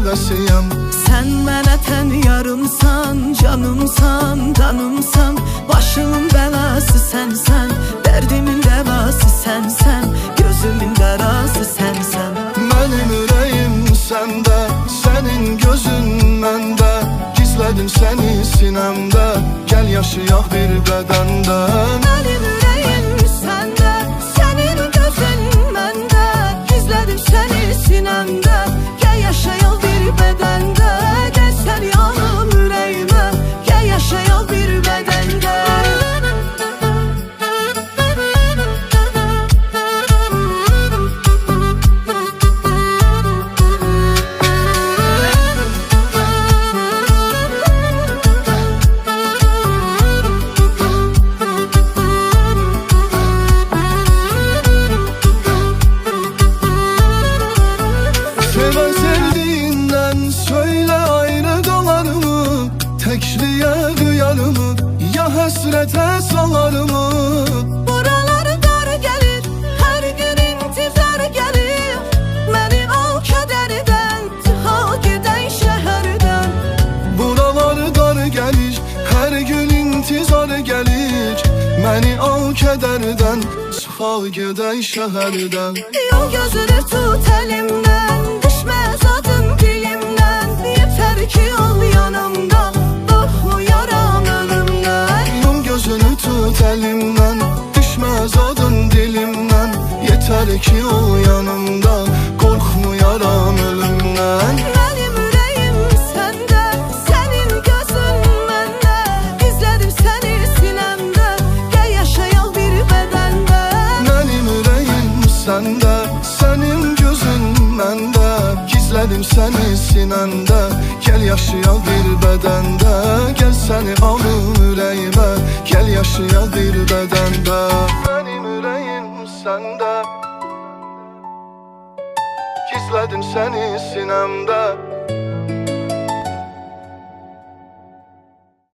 həvəsiyəm. Sən mənə tən yarımsan, canımsan, qanımsan. Başımın bəlası sənsən, dərdimin dəvası sənsən, gözümün qarası sənsən. Mənim ürəyim səndə, sənin gözün məndə. Gizlədim səni sinəmdə, gəl yaşayaq bir bədəndə. Mənim ürəyim səndə, sənin gözün məndə. Gizlədim səni sinəmdə, gəl yaşayaq bir bədəndə. Gəl sən yanım ürəyimə, gəl yaşayaq bir bədəndə. Sevən sevdiğinden söyle ayrı kalarımı, tekliğe duyarımı, ya həsrətə salarımı. Buraları dar gəlir, hər gün intizar gəlir. Məni al kədərdən, tıxal gedən şəhərdən. Buraları dar gəlir, hər gün intizar gəlir. Məni al kədərdən, çıxal gedək şəhərdən. Yol gözünü tut əlimdən, düşməz adın dilimdən. Yetər ki ol yanımda, qorxmuyaram ölümdən. Yum gözünü tut əlimdən, düşməz adın dilimdən. Yetər ki ol yanımda, qorxmuyaram ölümdən. Mənim ürəyim səndə, sənin gözün məndə. Gizlədim səni sinəmdə, gəl yaşayaq bir bədəndə. Mənim ürəyim səndə, sənin gözün məndə. Gizlədim səni sinəndə, gəl yaşayaq bir bədəndə. Gəl səni alım ürəyimə, gəl yaşayaq bir bədəndə. Mənim ürəyim səndə, gizlədim səni sinəmdə.